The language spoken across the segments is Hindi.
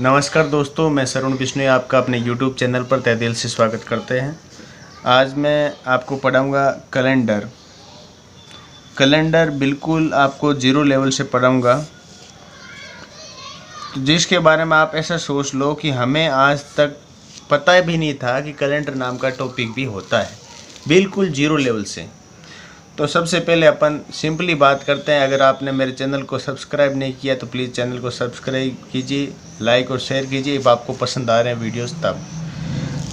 नमस्कार दोस्तों, मैं सरुण बिश्नोई आपका अपने YouTube चैनल पर तहे दिल से स्वागत करते हैं। आज मैं आपको पढ़ाऊँगा कैलेंडर बिल्कुल आपको ज़ीरो लेवल से पढ़ाऊँगा, तो जिसके बारे में आप ऐसा सोच लो कि हमें आज तक पता भी नहीं था कि कैलेंडर नाम का टॉपिक भी होता है, बिल्कुल ज़ीरो लेवल से। तो सबसे पहले अपन सिंपली बात करते हैं। अगर आपने मेरे चैनल को सब्सक्राइब नहीं किया तो प्लीज़ चैनल को सब्सक्राइब कीजिए, लाइक और शेयर कीजिए। अब आपको पसंद आ रहे हैं वीडियोस तब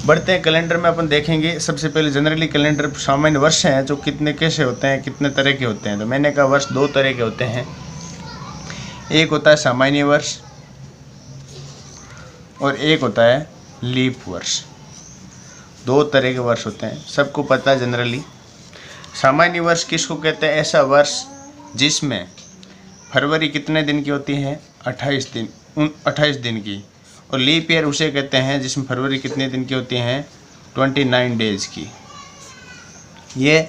बढ़ते हैं। कैलेंडर में अपन देखेंगे सबसे पहले जनरली कैलेंडर सामान्य वर्ष हैं जो कैसे होते हैं, कितने तरह के होते हैं। तो मैंने कहा वर्ष दो तरह के होते हैं, एक होता है सामान्य वर्ष और एक होता है लीप वर्ष। दो तरह के वर्ष होते हैं, सबको पता है जनरली। सामान्य वर्ष किसको कहते हैं? ऐसा वर्ष जिसमें फरवरी कितने दिन की होती है? 28 दिन की। और लीप ईयर उसे कहते हैं जिसमें फरवरी कितने दिन की होती हैं? 29 डेज की। ये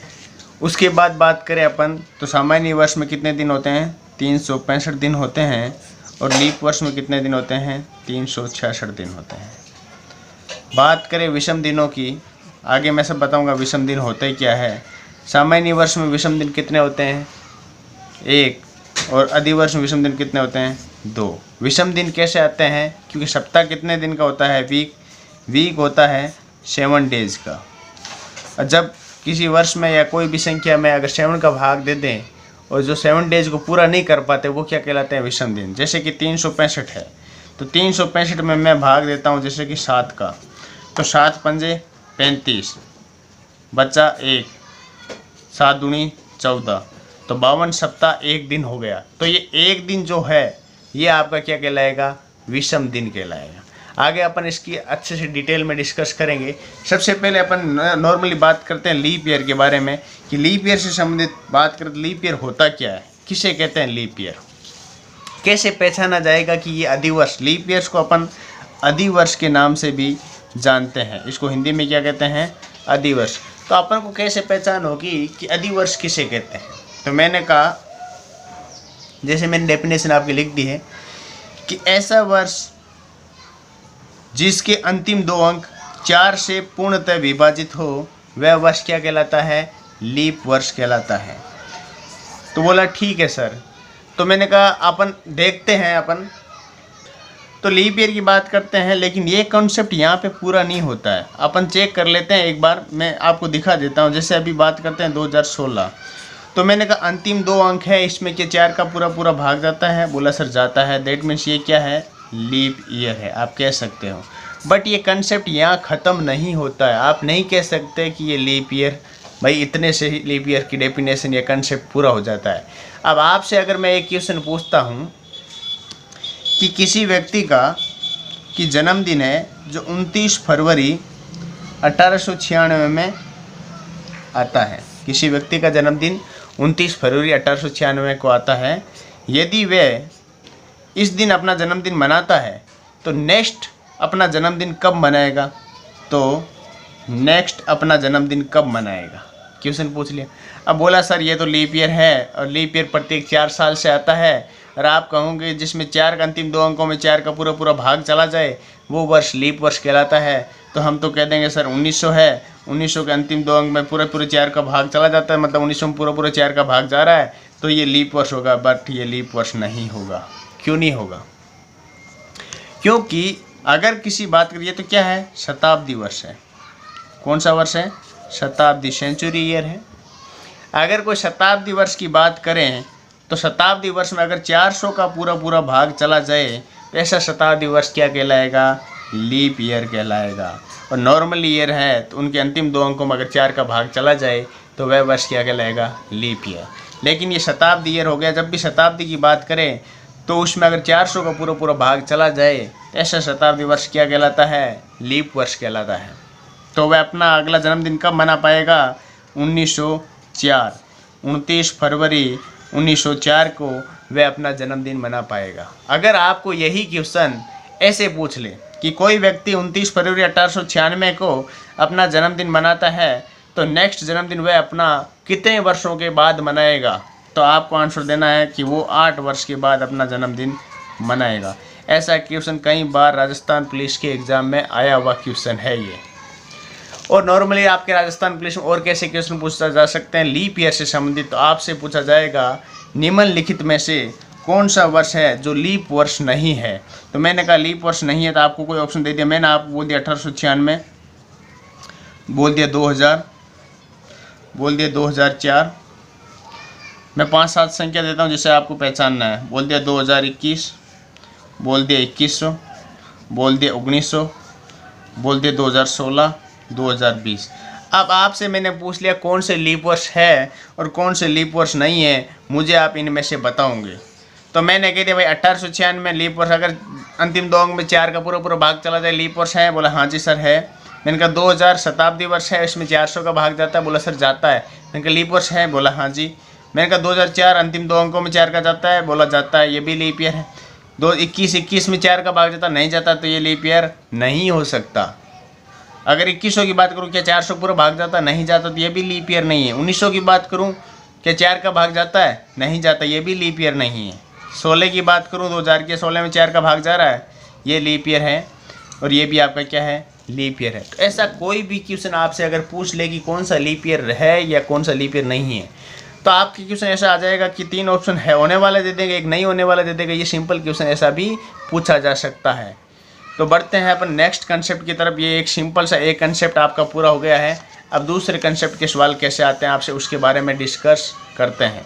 उसके बाद बात करें अपन तो सामान्य वर्ष में कितने दिन होते हैं? 365 दिन होते हैं। और लीप वर्ष में कितने दिन होते हैं? 366 दिन होते हैं। बात करें विषम दिनों की, आगे मैं सब बताऊंगा विषम दिन होते क्या है। सामान्य वर्ष में विषम दिन कितने होते हैं? 1। और अधिवर्ष में विषम दिन कितने होते हैं? 2। विषम दिन कैसे आते हैं? क्योंकि सप्ताह कितने दिन का होता है? वीक होता है 7 डेज का। और जब किसी वर्ष में या कोई भी संख्या में अगर 7 का भाग दे दें और जो 7 डेज को पूरा नहीं कर पाते वो क्या कहलाते हैं? विषम दिन। जैसे कि 365 है तो 365 में मैं भाग देता हूँ जैसे कि 7 का, तो 7 पंजे 35 बचा 1, 7 दूनी 14, तो 52 सप्ताह एक दिन हो गया। तो ये एक दिन जो है ये आपका क्या कहलाएगा? विषम दिन कहलाएगा। आगे अपन इसकी अच्छे से डिटेल में डिस्कस करेंगे। सबसे पहले अपन नॉर्मली बात करते हैं लीप ईयर के बारे में कि लीप ईयर से संबंधित बात करें तो लीप ईयर होता क्या है, किसे कहते हैं लीप ईयर, कैसे पहचाना जाएगा कि ये अधिवर्ष। लीप ईयर्स को अपन अधिवर्ष के नाम से भी जानते हैं, इसको हिंदी में क्या कहते हैं? अधिवर्ष। तो अपन को कैसे पहचान होगी कि अधिवर्ष किसे कहते हैं? तो मैंने कहा, जैसे मैंने डेफिनेशन आपकी लिख दी है कि ऐसा वर्ष जिसके अंतिम 2 अंक 4 से पूर्णतः विभाजित हो वह वर्ष क्या कहलाता है? लीप वर्ष कहलाता है। तो बोला ठीक है सर। तो मैंने कहा अपन देखते हैं अपन तो लीप ईयर की बात करते हैं, लेकिन ये कॉन्सेप्ट यहाँ पे पूरा नहीं होता है। अपन चेक कर लेते हैं एक बार, मैं आपको दिखा देता हूँ। जैसे अभी बात करते हैं 2016, तो मैंने कहा अंतिम 2 अंक है, इसमें क्या 4 का पूरा भाग जाता है? बोला सर जाता है। दैट मीन्स ये क्या है? लीप ईयर है, आप कह सकते हो। बट ये कंसेप्ट यहाँ ख़त्म नहीं होता है। आप नहीं कह सकते कि ये लीप ईयर, भाई इतने से ही लीप ईयर की डेफिनेशन या कंसेप्ट पूरा हो जाता है। अब आपसे अगर मैं एक क्वेश्चन पूछता हूँ कि किसी व्यक्ति का की जन्मदिन है जो 29 फरवरी 1896 में आता है, किसी व्यक्ति का जन्मदिन 29 फरवरी 1896 को आता है। यदि वह इस दिन अपना जन्मदिन मनाता है तो नेक्स्ट अपना जन्मदिन कब मनाएगा? तो नेक्स्ट अपना जन्मदिन कब मनाएगा? क्वेश्चन पूछ लिया। अब बोला सर ये तो लीप ईयर है और लीप ईयर प्रत्येक 4 साल से आता है, और आप कहोगे जिसमें 4 का अंतिम 2 अंकों में 4 का पूरा भाग चला जाए वो वर्ष लीप वर्ष कहलाता है। तो हम तो कह देंगे सर 1900 है, 1900 के अंतिम 2 अंक में पूरे 4 का भाग चला जाता है, मतलब 1900 में पूरा 4 का भाग जा रहा है, तो ये लीप वर्ष होगा। बट ये लीप वर्ष नहीं होगा। क्यों नहीं होगा? क्योंकि अगर किसी बात करिए तो क्या है? शताब्दी वर्ष है। कौन सा वर्ष है? शताब्दी, सेंचुरी ईयर है। अगर कोई शताब्दी वर्ष की बात करें तो शताब्दी वर्ष में अगर 400 का पूरा भाग चला जाए तो ऐसा शताब्दी वर्ष क्या कहलाएगा? लीप ईयर कहलाएगा। और नॉर्मल ईयर है तो उनके अंतिम 2 अंकों में अगर 4 का भाग चला जाए तो वह वर्ष क्या कहलाएगा? Leap year. लेकिन ये शताब्दी ईयर हो गया। जब भी शताब्दी की बात करें तो उसमें अगर 400 का पूरा भाग चला जाए तो ऐसा शताब्दी वर्ष क्या कहलाता है? लीप वर्ष कहलाता है। तो वह अपना अगला जन्मदिन कब मना पाएगा? 1904, 29 फरवरी 1904 को वह अपना जन्मदिन मना पाएगा। अगर आपको यही क्वेश्चन ऐसे पूछ ले कि कोई व्यक्ति 29 फरवरी 1896 को अपना जन्मदिन मनाता है तो नेक्स्ट जन्मदिन वह अपना कितने वर्षों के बाद मनाएगा? तो आपको आंसर देना है कि वो 8 वर्ष के बाद अपना जन्मदिन मनाएगा। ऐसा क्वेश्चन कई बार राजस्थान पुलिस के एग्ज़ाम में आया हुआ क्वेश्चन है ये। और नॉर्मली आपके राजस्थान पुलिस में और कैसे क्वेश्चन पूछा जा सकते हैं लीप ईयर से संबंधित, तो आपसे पूछा जाएगा निम्नलिखित में से कौन सा वर्ष है जो लीप वर्ष नहीं है। तो मैंने कहा लीप वर्ष नहीं है तो आपको कोई ऑप्शन दे दिया, मैंने आपको बोल दिया 1896, बोल दिया 2000, बोल दिया 2004। मैं 5-7 संख्या देता हूँ जिसे आपको पहचानना है। बोल दिया 2021, बोल दिया 2100, बोल दिया 1900, बोल दिया 2016, 2020। अब आपसे मैंने पूछ लिया कौन से लीप वर्ष है और कौन से लीप वर्ष नहीं है, मुझे आप इनमें से बताओगे। तो मैंने कह दिया भाई 1896 में लीप वर्ष, अगर अंतिम 2 अंक में 4 का पूरा भाग चला जाए लीप वर्ष है, बोला हाँ जी सर है। मैंने कहा 2000 शताब्दी वर्ष है, इसमें 400 का भाग जाता है, बोला सर जाता है। मैंने कहा लीप वर्ष है, बोला हाँ जी। मैंने कहा 2004 अंतिम 2 अंकों में 4 का जाता है, बोला जाता है, ये भी लीप ईयर है। 2021 में 4 का भाग जाता नहीं जाता, तो ये लीप ईयर नहीं हो सकता। अगर 2100 की बात करूँ क्या 400 पूरा भाग जाता नहीं जाता, तो ये भी लीप ईयर नहीं है। 1900 की बात करूँ क्या 4 का भाग जाता है नहीं जाता, ये भी लीप ईयर नहीं है। 16 की बात करूँ 2000 के 16 में 4 का भाग जा रहा है, ये लीप ईयर है। और ये भी आपका क्या है, लीप ईयर है। तो ऐसा कोई भी क्वेश्चन आपसे अगर पूछ ले कि कौन सा लीप ईयर है या कौन सा लीप ईयर नहीं है, तो आपके क्वेश्चन ऐसा आ जाएगा कि 3 ऑप्शन है होने वाले दे देंगे, एक नहीं होने वाला दे देगा। ये सिंपल क्वेश्चन ऐसा भी पूछा जा सकता है। तो बढ़ते हैं अपन नेक्स्ट कंसेप्ट की तरफ। ये एक सिंपल सा एक कंसेप्ट आपका पूरा हो गया है। अब दूसरे कंसेप्ट के सवाल कैसे आते हैं आपसे उसके बारे में डिस्कस करते हैं।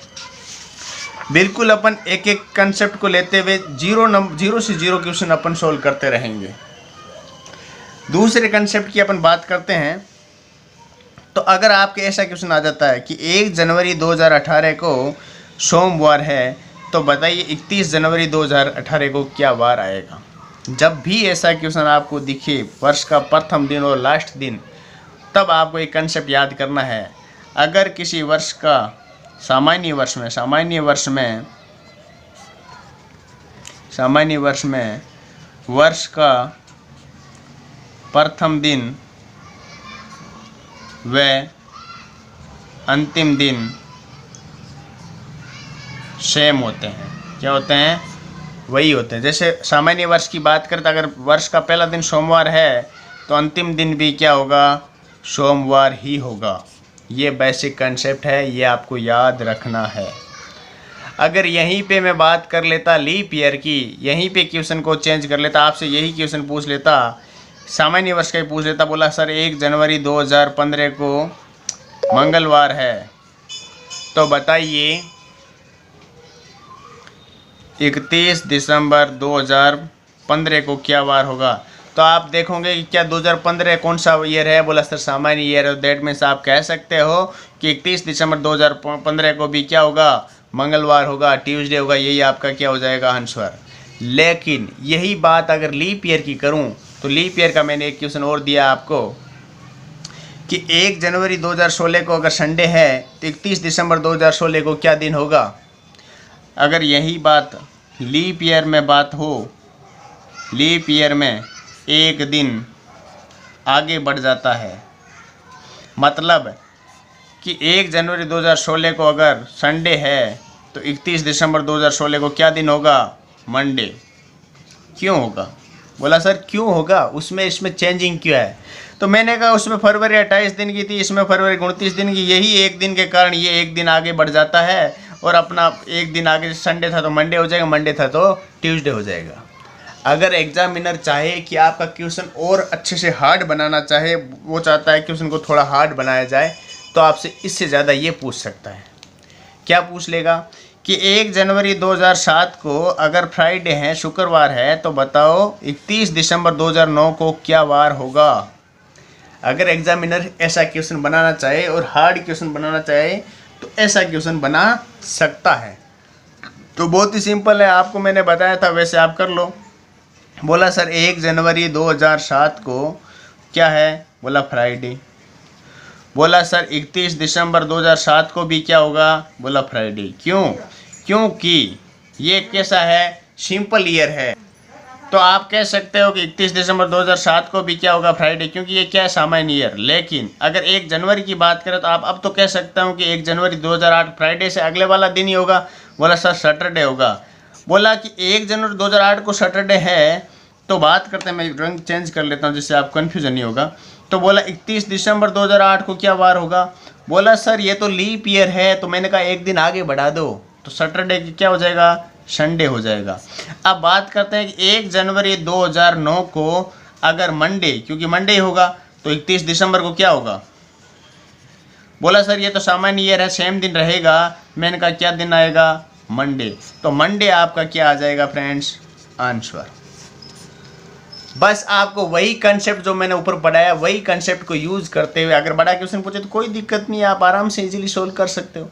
बिल्कुल अपन एक एक कंसेप्ट को लेते हुए 0 से 0 क्वेश्चन अपन सोल्व करते रहेंगे। दूसरे कंसेप्ट की अपन बात करते हैं। तो अगर आपके ऐसा क्वेश्चन आ जाता है कि 1 जनवरी 2018 को सोमवार है, तो बताइए 31 जनवरी 2018 को क्या वार आएगा। जब भी ऐसा क्वेश्चन आपको दिखे वर्ष का प्रथम दिन और लास्ट दिन, तब आपको एक कंसेप्ट याद करना है। अगर किसी वर्ष का सामान्य वर्ष में वर्ष का प्रथम दिन व अंतिम दिन सेम होते हैं, क्या होते हैं, वही होते हैं। जैसे सामान्य वर्ष की बात करते, अगर वर्ष का पहला दिन सोमवार है तो अंतिम दिन भी क्या होगा, सोमवार ही होगा। ये बेसिक कंसेप्ट है, ये आपको याद रखना है। अगर यहीं पे मैं बात कर लेता लीप ईयर की, यहीं पे क्वेश्चन को चेंज कर लेता, आपसे यही क्वेश्चन पूछ लेता, सामान्य वर्ष का ही पूछ लेता, बोला सर 1 जनवरी 2015 को मंगलवार है, तो बताइए 31 दिसंबर 2015 को क्या वार होगा। तो आप देखोगे कि क्या 2015 कौन सा ईयर है, बोला सर सामान्य ईयर है। दैट मीन्स आप कह सकते हो कि 31 दिसंबर 2015 को भी क्या होगा, मंगलवार होगा, ट्यूसडे होगा। यही आपका क्या हो जाएगा आंसर। लेकिन यही बात अगर लीप ईयर की करूं, तो लीप ईयर का मैंने एक क्वेश्चन और दिया आपको कि 1 जनवरी 2016 को अगर संडे है तो 31 दिसंबर 2016 को क्या दिन होगा। अगर यही बात लीप ईयर में बात हो, लीप ईयर में एक दिन आगे बढ़ जाता है, मतलब कि 1 जनवरी 2016 को अगर संडे है तो 31 दिसंबर 2016 को क्या दिन होगा, मंडे। क्यों होगा, बोला सर क्यों होगा, उसमें इसमें चेंजिंग क्यों है। तो मैंने कहा उसमें फरवरी 28 दिन की थी, इसमें फरवरी 29 दिन की, यही एक दिन के कारण ये एक दिन आगे बढ़ जाता है। और अपना एक दिन आगे संडे था तो मंडे हो जाएगा, मंडे था तो ट्यूसडे हो जाएगा। अगर एग्जामिनर चाहे कि आपका क्वेश्चन और अच्छे से हार्ड बनाना चाहे, वो चाहता है क्वेश्चन को थोड़ा हार्ड बनाया जाए, तो आपसे इससे ज़्यादा ये पूछ सकता है। क्या पूछ लेगा कि 1 जनवरी 2007 को अगर फ्राइडे है, शुक्रवार है, तो बताओ 31 दिसंबर 2009 को क्या वार होगा। अगर एग्जामिनर ऐसा क्वेश्चन बनाना चाहे और हार्ड क्वेश्चन बनाना चाहे तो ऐसा क्वेश्चन बना सकता है। तो बहुत ही सिंपल है, आपको मैंने बताया था वैसे आप कर लो। बोला सर 1 जनवरी 2007 को क्या है, बोला फ्राइडे। बोला सर 31 दिसंबर 2007 को भी क्या होगा, बोला फ्राइडे। क्यों, क्योंकि ये कैसा है, सिंपल ईयर है। तो आप कह सकते हो कि 31 दिसंबर 2007 को भी क्या होगा, फ्राइडे, क्योंकि ये क्या है, सामान्य ईयर। लेकिन अगर 1 जनवरी की बात करें तो आप अब तो कह सकता हूँ कि 1 जनवरी 2008 फ्राइडे से अगले वाला दिन ही होगा। बोला सर सैटरडे होगा। बोला कि 1 जनवरी 2008 को सैटरडे है, तो बात करते हैं, मैं रंग चेंज कर लेता हूँ जिससे आपको कन्फ्यूजन नहीं होगा। तो बोला 31 दिसंबर 2008 को क्या वार होगा? बोला सर ये तो लीप ईयर है, तो मैंने कहा एक दिन आगे बढ़ा दो, तो सैटरडे की क्या हो जाएगा? संडे हो जाएगा। अब बात करते हैं कि 1 जनवरी 2009 को अगर मंडे, क्योंकि मंडे ही होगा, तो 31 दिसंबर को क्या होगा? बोला सर ये तो सामान्य ईयर है, सेम दिन रहेगा। मैंने कहा क्या दिन आएगा? मंडे। तो मंडे आपका क्या आ जाएगा फ्रेंड्स? आंसर। बस आपको वही कंसेप्ट जो मैंने ऊपर पढ़ाया, वही कंसेप्ट को यूज करते हुए अगर बड़ा क्वेश्चन पूछे तो कोई दिक्कत नहीं है, आप आराम से इजीली सोल्व कर सकते हो,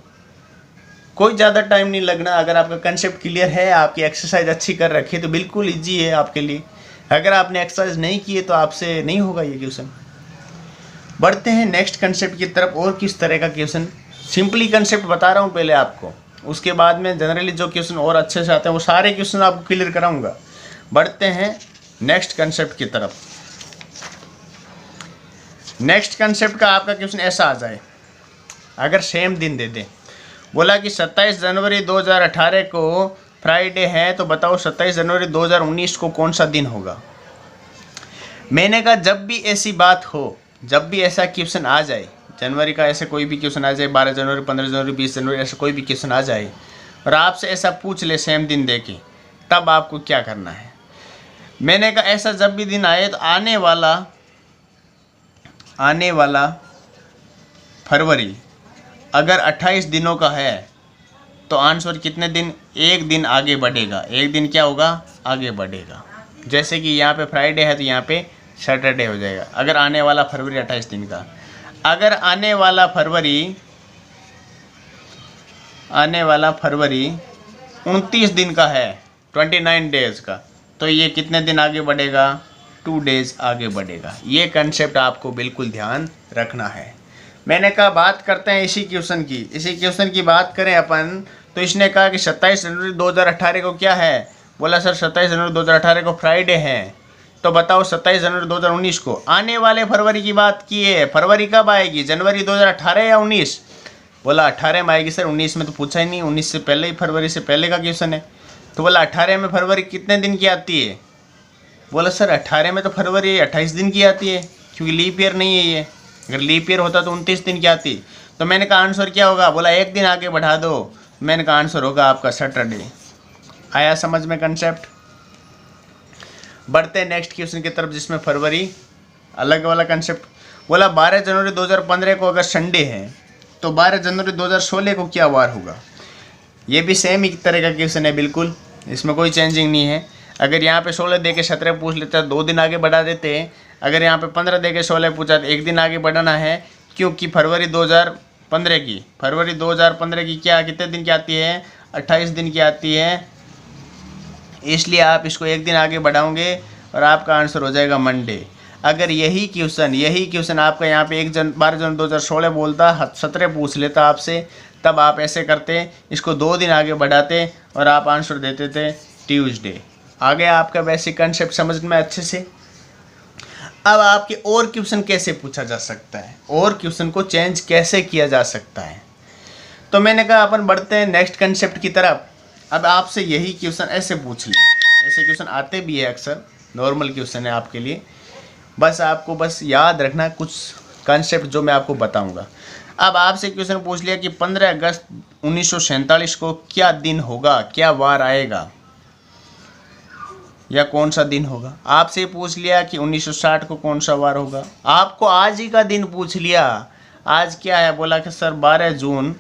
कोई ज़्यादा टाइम नहीं लगना। अगर आपका कंसेप्ट क्लियर है, आपकी एक्सरसाइज अच्छी कर रखी है, तो बिल्कुल ईजी है आपके लिए। अगर आपने एक्सरसाइज नहीं की है तो आपसे नहीं होगा ये क्वेश्चन। बढ़ते हैं नेक्स्ट कंसेप्ट की तरफ। और किस तरह का क्वेश्चन, सिंपली कंसेप्ट बता रहा हूँ पहले आपको, उसके बाद में जनरली जो क्वेश्चन और अच्छे से आते हैं वो सारे क्वेश्चन आपको क्लियर कराऊंगा। बढ़ते हैं नेक्स्ट कंसेप्ट की तरफ। नेक्स्ट कंसेप्ट का आपका क्वेश्चन ऐसा आ जाए, अगर सेम दिन दे दे। बोला कि 27 जनवरी 2018 को फ्राइडे है, तो बताओ 27 जनवरी 2019 को कौन सा दिन होगा? मैंने कहा जब भी ऐसी बात हो, जब भी ऐसा क्वेश्चन आ जाए, जनवरी का ऐसे कोई भी क्वेश्चन आ जाए, 12 जनवरी, 15 जनवरी, 20 जनवरी, ऐसा कोई भी क्वेश्चन आ जाए और आपसे ऐसा पूछ ले सेम दिन दे के, तब आपको क्या करना है? मैंने कहा ऐसा जब भी दिन आए तो आने वाला फरवरी अगर 28 दिनों का है तो आंसर कितने दिन? एक दिन आगे बढ़ेगा। एक दिन क्या होगा? आगे बढ़ेगा। जैसे कि यहाँ पे फ्राइडे है तो यहाँ पे सैटरडे हो जाएगा। अगर आने वाला फरवरी 28 दिन का, अगर आने वाला फरवरी 29 दिन का है, 29 डेज का, तो ये कितने दिन आगे बढ़ेगा? 2 डेज आगे बढ़ेगा। ये कंसेप्ट आपको बिल्कुल ध्यान रखना है। मैंने कहा बात करते हैं इसी क्वेश्चन की बात करें अपन, तो इसने कहा कि 27 जनवरी 2018 को क्या है? बोला सर 27 जनवरी 2018 को फ्राइडे है, तो बताओ 27 जनवरी 2019 को। आने वाले फरवरी की बात की है, फरवरी कब आएगी? जनवरी 2018 या 19? बोला 18 में आएगी सर, 19 में तो पूछा ही नहीं, 19 से पहले ही, फरवरी से पहले का क्वेश्चन है। तो बोला 18 में फरवरी कितने दिन की आती है? बोला सर 18 में तो फरवरी 28 दिन की आती है, क्योंकि लीप ईयर नहीं है ये। अगर लीप ईयर होता तो 29 दिन की आती। तो मैंने कहा आंसर क्या होगा? बोला एक दिन आगे बढ़ा दो। मैंने कहा आंसर होगा आपका सैटरडे। आया समझ में कंसेप्ट? बढ़ते हैं नेक्स्ट क्वेश्चन की तरफ, जिसमें फरवरी अलग वाला कंसेप्ट। बोला 12 जनवरी 2015 को अगर संडे है, तो 12 जनवरी 2016 को क्या वार होगा? ये भी सेम ही तरह का क्वेश्चन है, बिल्कुल इसमें कोई चेंजिंग नहीं है। अगर यहाँ पे 16 दे के 17 पूछ लेता 2 दिन आगे बढ़ा देते हैं। अगर यहाँ पे 15 दे के 16 पूछा तो 1 दिन आगे बढ़ाना है, क्योंकि फरवरी 2015 की क्या कितने दिन की आती है? 28 दिन की आती है, इसलिए आप इसको 1 दिन आगे बढ़ाओगे और आपका आंसर हो जाएगा मंडे। अगर यही क्वेश्चन आपका यहाँ पे 12 जनवरी 2016 बोलता, 17 पूछ लेता आपसे, तब आप ऐसे करते, इसको 2 दिन आगे बढ़ाते और आप आंसर देते थे ट्यूसडे। आ गया आपका बेसिक कंसेप्ट समझ में अच्छे से? अब आपके और क्वेश्चन कैसे पूछा जा सकता है, और क्वेश्चन को चेंज कैसे किया जा सकता है, तो मैंने कहा अपन बढ़ते हैं नेक्स्ट कंसेप्ट की तरफ। अब आपसे यही क्वेश्चन ऐसे पूछ ले, ऐसे क्वेश्चन आते भी है अक्सर, नॉर्मल क्वेश्चन है आपके लिए, बस आपको याद रखना कुछ कंसेप्ट जो मैं आपको बताऊंगा। अब आपसे क्वेश्चन पूछ लिया कि 15 अगस्त 1947 को क्या दिन होगा, क्या वार आएगा या कौन सा दिन होगा? आपसे पूछ लिया कि 1960 को कौन सा वार होगा। आपको आज ही का दिन पूछ लिया, आज क्या है? बोला कि सर 12 जून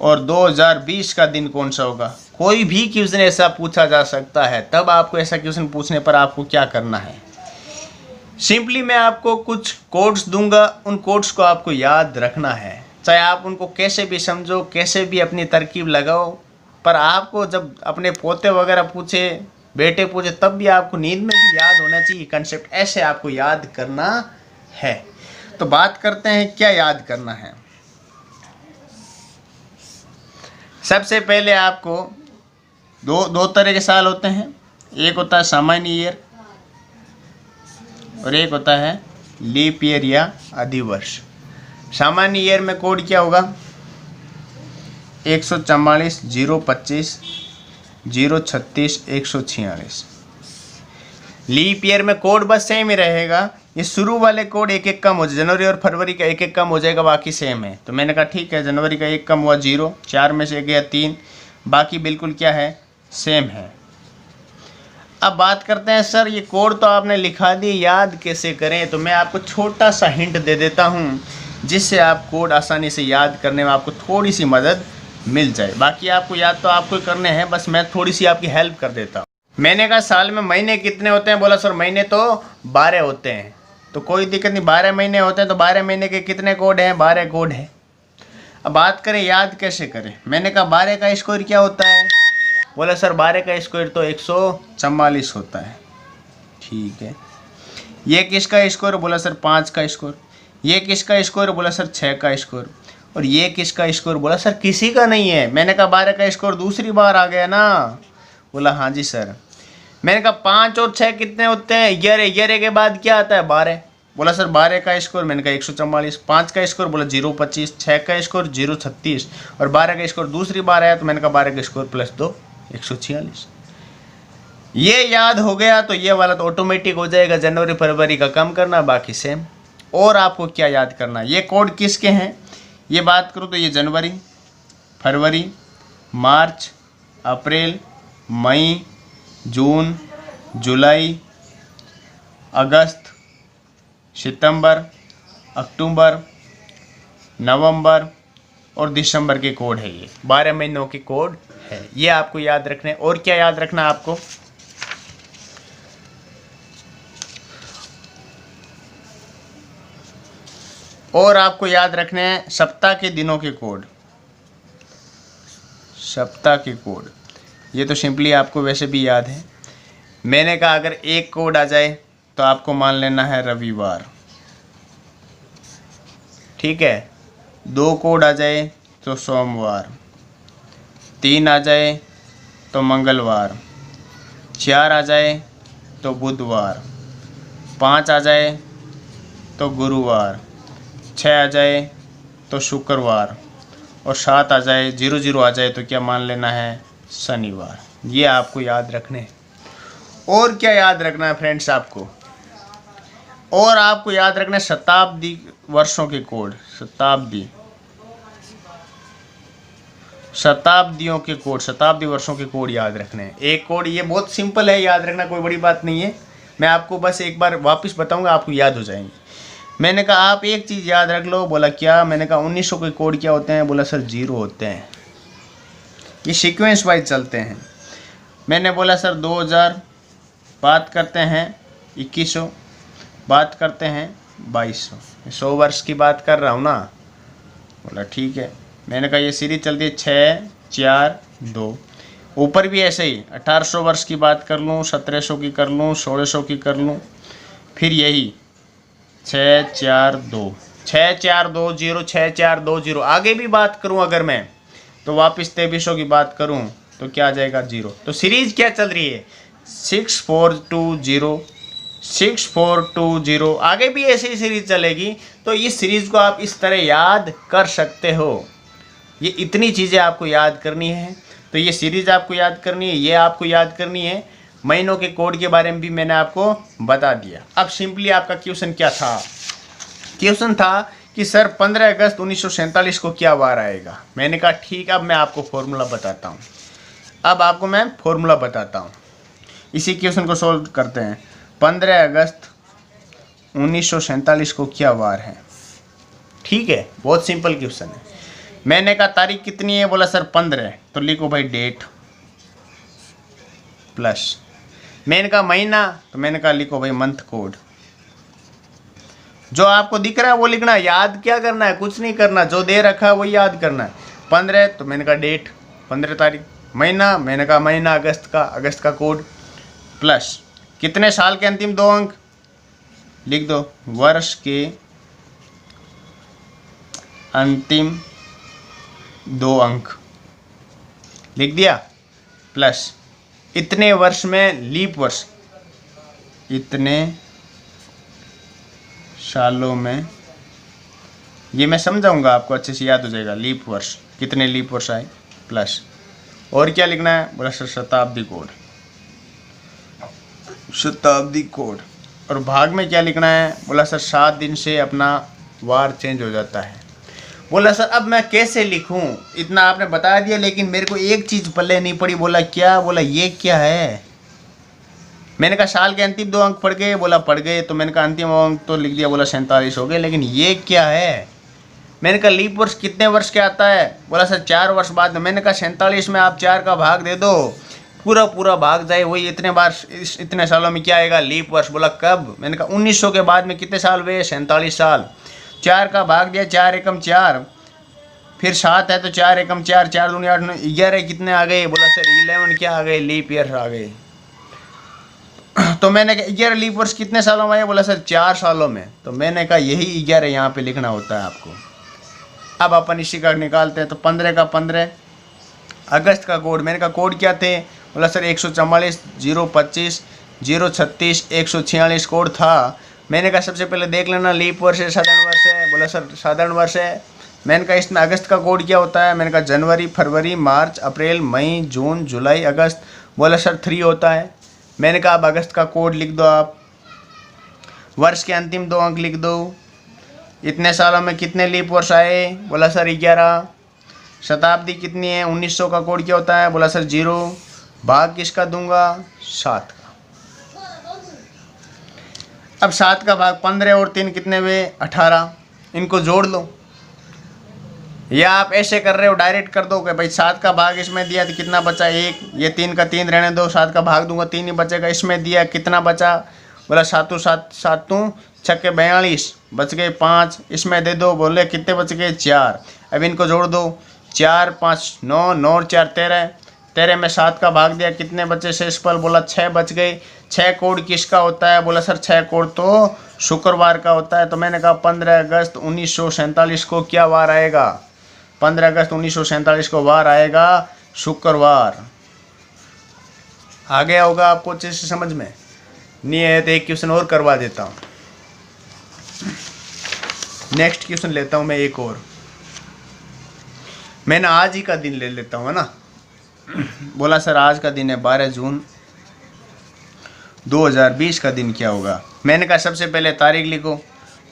और 2020 का दिन कौन सा होगा। कोई भी क्वेश्चन ऐसा पूछा जा सकता है। तब आपको ऐसा क्वेश्चन पूछने पर आपको क्या करना है? सिंपली मैं आपको कुछ कोड्स दूंगा, उन कोड्स को आपको याद रखना है, चाहे आप उनको कैसे भी समझो, कैसे भी अपनी तरकीब लगाओ, पर आपको जब अपने पोते वगैरह पूछे, बेटे पूछे, तब भी आपको नींद में भी याद होना चाहिए कंसेप्ट, ऐसे आपको याद करना है। तो बात करते हैं क्या याद करना है। सबसे पहले आपको दो तरह के साल होते हैं, एक होता है सामान्य ईयर और एक होता है लीप ईयर या अधिवर्ष। सामान्य ईयर में कोड क्या होगा? 144 025 036 लीप ईयर में कोड बस सेम ही रहेगा। ये शुरू वाले कोड एक एक कम हो जाए, जनवरी और फरवरी का एक एक कम हो जाएगा, बाकी सेम है। तो मैंने कहा ठीक है, जनवरी का एक कम हुआ 0, 4 में से एक गया 3, बाकी बिल्कुल क्या है, सेम है। अब बात करते हैं सर ये कोड तो आपने लिखा दी, याद कैसे करें। तो मैं आपको छोटा सा हिंट दे देता हूँ जिससे आप कोड आसानी से याद करने में आपको थोड़ी सी मदद मिल जाए। बाकी आपको याद तो आपको करने हैं, बस मैं थोड़ी सी आपकी हेल्प कर देता हूँ। मैंने कहा साल में महीने कितने होते हैं, बोला सर महीने तो 12 होते हैं। तो कोई दिक्कत नहीं, 12 महीने होते हैं तो 12 महीने के कितने कोड हैं, 12 कोड हैं। अब बात करें याद कैसे करें। मैंने कहा 12 का स्क्वायर क्या होता है, बोला सर 12 का स्क्वायर तो 144 होता है। ठीक है, ये किसका स्क्वायर, बोला सर 5 का स्क्वायर। ये किसका स्क्वायर, बोला सर 6 का स्क्वायर। और ये किसका स्क्वायर, बोला सर किसी का नहीं है। मैंने कहा 12 का स्क्वायर दूसरी बार आ गया ना, बोला हाँ जी सर। मैंने कहा 5 और 6 कितने होते हैं, 11 के बाद क्या आता है 12, बोला सर 12 का स्क्वायर। मैंने कहा 144, 5 का स्क्वायर बोला 025, 6 का स्क्वायर 036 और 12 का स्क्वायर दूसरी बार आया तो मैंने कहा 12 का स्क्वायर प्लस 2 146। ये याद हो गया तो ये वाला तो ऑटोमेटिक हो जाएगा, जनवरी फरवरी का कम करना, बाकी सेम। और आपको क्या याद करना, ये कोड किसके हैं, ये बात करूँ तो ये जनवरी, फरवरी, मार्च, अप्रैल, मई, जून, जुलाई, अगस्त, सितंबर, अक्टूबर, नवंबर और दिसंबर के कोड है। ये 12 महीनों के कोड है, ये आपको याद रखने। और क्या याद रखना आपको, और आपको याद रखने हैं सप्ताह के दिनों के कोड, सप्ताह के कोड। ये तो सिंपली आपको वैसे भी याद है। मैंने कहा अगर एक कोड आ जाए तो आपको मान लेना है रविवार, ठीक है। 2 कोड आ जाए तो सोमवार, 3 आ जाए तो मंगलवार, 4 आ जाए तो बुधवार, 5 आ जाए तो गुरुवार, 6 आ जाए तो शुक्रवार और 7 आ जाए, 0 आ जाए तो क्या मान लेना है, शनिवार। ये आपको याद रखने। और क्या याद रखना है फ्रेंड्स आपको, और आपको याद रखना है शताब्दी वर्षों के कोड, शताब्दियों के कोड, शताब्दी वर्षों के कोड याद रखने हैं। एक कोड ये बहुत सिंपल है, याद रखना कोई बड़ी बात नहीं है। मैं आपको बस एक बार वापस बताऊंगा, आपको याद हो जाएंगे। मैंने कहा आप एक चीज़ याद रख लो, बोला क्या। मैंने कहा 1900 के कोड क्या होते हैं, बोला सर 0 होते हैं। ये सीक्वेंस वाइज चलते हैं। मैंने बोला सर 2000, बात करते हैं 2100, बात करते हैं 2200, 100 वर्ष की बात कर रहा हूँ ना, बोला ठीक है। मैंने कहा ये सीरीज चलती है 6, 4, 2। ऊपर भी ऐसे ही 1800 वर्ष की बात कर लूँ, 1700 की कर लूँ, 1600 की कर लूँ, फिर यही 6, 4, 2, 6, 4, 2, 0, 6, 4, 2, 0। आगे भी बात करूं अगर मैं तो वापस 2300 की बात करूं तो क्या आ जाएगा 0। तो सीरीज क्या चल रही है 6420, 6420। आगे भी ऐसे ही सीरीज चलेगी। तो इस सीरीज को आप इस तरह याद कर सकते हो। ये इतनी चीज़ें आपको याद करनी है। तो ये सीरीज आपको याद करनी है, ये आपको याद करनी है। महीनों के कोड के बारे में भी मैंने आपको बता दिया। अब सिंपली आपका क्वेश्चन क्या था, क्वेश्चन था कि सर 15 अगस्त 1947 को क्या वार आएगा। मैंने कहा ठीक, अब मैं आपको फॉर्मूला बताता हूँ। अब आपको मैं फॉर्मूला बताता हूँ, इसी क्वेश्चन को सॉल्व करते हैं। 15 अगस्त 1947 को क्या वार है, ठीक है, बहुत सिंपल क्वेश्चन है। मैंने कहा तारीख कितनी है, बोला सर 15, तो लिखो भाई डेट प्लस। मैंने कहा महीना, तो मैंने कहा लिखो भाई मंथ कोड। जो आपको दिख रहा है वो लिखना है, याद क्या करना है, कुछ नहीं करना, जो दे रखा है वही याद करना है। 15, तो मैंने कहा डेट 15 तारीख। महीना, मैंने कहा महीना अगस्त का कोड प्लस कितने साल के अंतिम 2 अंक लिख दो, वर्ष के अंतिम 2 अंक लिख दिया, प्लस इतने वर्ष में लीप वर्ष, इतने सालों में, ये मैं समझाऊंगा आपको, अच्छे से याद हो जाएगा। लीप वर्ष, कितने लीप वर्ष आए, प्लस और क्या लिखना है? बोला सर शताब्दी कोड, शताब्दी कोड। और भाग में क्या लिखना है? बोला सर 7 दिन से अपना वार चेंज हो जाता है। बोला सर अब मैं कैसे लिखूं? इतना आपने बता दिया लेकिन मेरे को एक चीज़ पल्ले नहीं पड़ी। बोला क्या? बोला ये क्या है? मैंने कहा साल के अंतिम 2 अंक पढ़ गए। बोला पढ़ गए। तो मैंने कहा अंतिम अंक तो लिख दिया। बोला 47 हो गए, लेकिन ये क्या है? मैंने कहा लीप वर्ष कितने वर्ष के आता है? बोला सर 4 वर्ष बाद में। मैंने कहा 47 में आप 4 का भाग दे दो, पूरा पूरा भाग जाए, वही इतने बार इतने सालों में क्या आएगा? लीप वर्ष। बोला कब? मैंने कहा 1900 के बाद में कितने साल हुए? 47 साल। 4 का भाग दिया, 4 एकम 4, फिर 7 है तो 4 एकम 4, 4 दूनी 8, 11 कितने आ गए? बोला सर 11 क्या आ गए? लीप ईयर आ गए। तो मैंने कहा 11 लीप वर्ष कितने सालों में आए? बोला सर 4 सालों में। तो मैंने कहा यही 11 यहाँ पे लिखना होता है आपको। अब अपन इसी का निकालते हैं। तो 15 का 15 अगस्त का कोड। मैंने कहा कोड क्या थे? बोला सर 144, 025, 036, 146 कोड था। मैंने कहा सबसे पहले देख लेना लीप वर्ष है साधारण वर्ष है? बोला सर साधारण वर्ष है। मैंने कहा इसमें अगस्त का कोड क्या होता है? मैंने कहा जनवरी, फरवरी, मार्च, अप्रैल, मई, जून, जुलाई, अगस्त। बोला सर 3 होता है। मैंने कहा अब अगस्त का कोड लिख दो आप, वर्ष के अंतिम 2 अंक लिख दो। इतने सालों में कितने लीप वर्ष आए? बोला सर 11। शताब्दी कितनी है? 1900 का कोड क्या होता है? बोला सर 0। भाग किसका दूंगा? 7 का। अब 7 का भाग 15 और 3 कितने हुए? 18। इनको जोड़ लो, या आप ऐसे कर रहे हो डायरेक्ट कर दो कि भाई 7 का भाग इसमें दिया तो कितना बचा? 1। ये 3 का 3 रहने दो, 7 का भाग दूंगा 3 ही बचेगा। इसमें दिया कितना बचा? बोला 7 7 छक्के 42, बच गए 5। इसमें दे दो, बोले कितने बच गए? 4। अब इनको जोड़ दो, 4 5 9, 9 और 4 13। 13 में 7 का भाग दिया, कितने बचे शेषफल? बोला 6 बच गए। 6 कोड किसका होता है? बोला सर 6 कोड तो शुक्रवार का होता है। तो मैंने कहा 15 अगस्त 1947 को क्या वार आएगा? 15 अगस्त 1947 को वार आएगा शुक्रवार। आ गया होगा आपको अच्छे से समझ में? नहीं है तो एक क्वेश्चन और करवा देता हूँ। नेक्स्ट क्वेश्चन लेता हूँ मैं एक और। मैंने आज ही का दिन ले लेता हूँ, है ना। बोला सर आज का दिन है 12 जून 2020 का दिन क्या होगा? मैंने कहा सबसे पहले तारीख लिखो,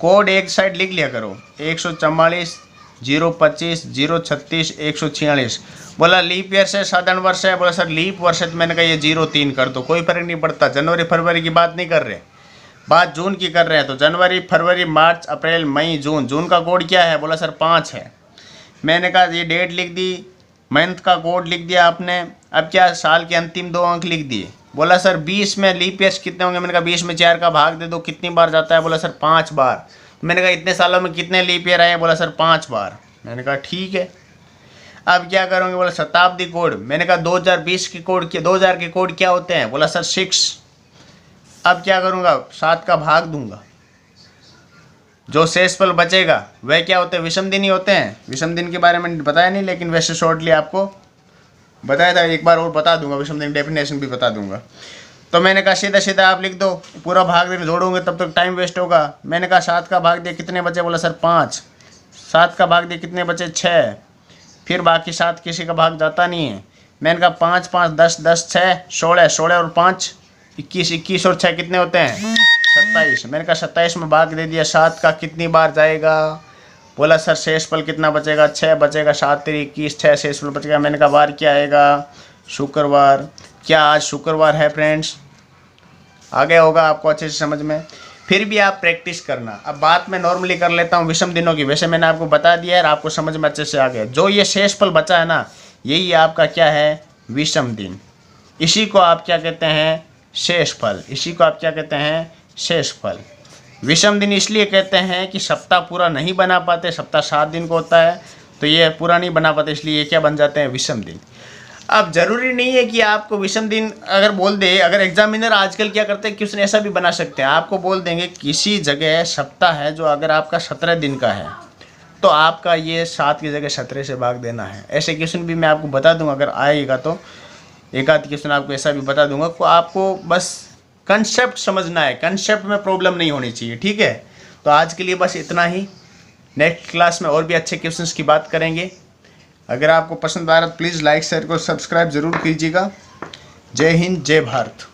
कोड एक साइड लिख लिया करो। 144, 025, 036, 146। बोला लीप ईयर से साधारण वर्ष है? बोला सर लीप वर्ष है। तो मैंने कहा ये 03 कर दो, कोई फर्क नहीं पड़ता। जनवरी फरवरी की बात नहीं कर रहे, बात जून की कर रहे हैं। तो जनवरी, फरवरी, मार्च, अप्रैल, मई, जून। जून का कोड क्या है? बोला सर 5 है। मैंने कहा ये डेट लिख दी, मंथ का कोड लिख दिया आपने। अब क्या? साल के अंतिम 2 अंक लिख दिए। बोला सर 20 में लीप ईयर्स कितने होंगे? मैंने कहा 20 में 4 का भाग दे दो, कितनी बार जाता है? बोला सर 5 बार। मैंने कहा इतने सालों में कितने लीप ईयर आए? बोला सर 5 बार। मैंने कहा ठीक है। अब क्या करोगे? बोला शताब्दी कोड। मैंने कहा 2020 की कोड क्या, 2000 के कोड क्या होते हैं? बोला सर 6। अब क्या करूँगा? 7 का भाग दूंगा, जो शेषफल बचेगा वह क्या होते हैं? विषम दिन ही होते हैं। विषम दिन के बारे में बताया नहीं, लेकिन वैसे शॉर्टली आपको बताया था। एक बार और बता दूंगा, विषम दिन डेफिनेशन भी बता दूंगा। तो मैंने कहा सीधा सीधा आप लिख दो, पूरा भाग दिन जोड़ोगे तब तक टाइम वेस्ट होगा। मैंने कहा 7 का भाग दिया, कितने बचे? बोला सर 5। 7 का भाग दिया, कितने बचे? 6। फिर बाकी 7 किसी का भाग जाता नहीं है। मैंने कहा 5 5 10 10 6 16, 16 और 5 21, 21 और 6 कितने होते हैं? 27। मैंने कहा 27 में भाग दे दिया। 7 का कितनी बार जाएगा? बोला सर शेषफल कितना बचेगा? 6 बचेगा। 7 3 21, 6 शेषफल बचेगा। मैंने कहा बार क्या आएगा? शुक्रवार। क्या आज शुक्रवार है फ्रेंड्स? आ गया होगा आपको अच्छे से समझ में। फिर भी आप प्रैक्टिस करना। अब बात मैं नॉर्मली कर लेता हूँ विषम दिनों की। वैसे मैंने आपको बता दिया है और आपको समझ में अच्छे से आ गया। जो ये शेषफल बचा है ना, यही आपका क्या है? विषम दिन। इसी को आप क्या कहते हैं? शेषफल। इसी को आप क्या कहते हैं? शेषफल। विषम दिन इसलिए कहते हैं कि सप्ताह पूरा नहीं बना पाते। सप्ताह 7 दिन को होता है, तो ये पूरा नहीं बना पाते, इसलिए ये क्या बन जाते हैं? विषम दिन। अब जरूरी नहीं है कि आपको विषम दिन अगर बोल दे, अगर एग्जामिनर आजकल क्या करते हैं, क्वेश्चन ऐसा भी बना सकते हैं। आपको बोल देंगे किसी जगह सप्ताह है जो अगर आपका 17 दिन का है, तो आपका ये 7 की जगह 17 से भाग देना है। ऐसे क्वेश्चन भी मैं आपको बता दूंगा, अगर आएगा तो एक आध क्वेश्चन आपको ऐसा भी बता दूंगा। तो आपको बस कंसेप्ट समझना है, कंसेप्ट में प्रॉब्लम नहीं होनी चाहिए, ठीक है। तो आज के लिए बस इतना ही। नेक्स्ट क्लास में और भी अच्छे क्वेश्चंस की बात करेंगे। अगर आपको पसंद आ रहा है प्लीज़ लाइक शेयर को सब्सक्राइब ज़रूर कीजिएगा। जय हिंद जय भारत।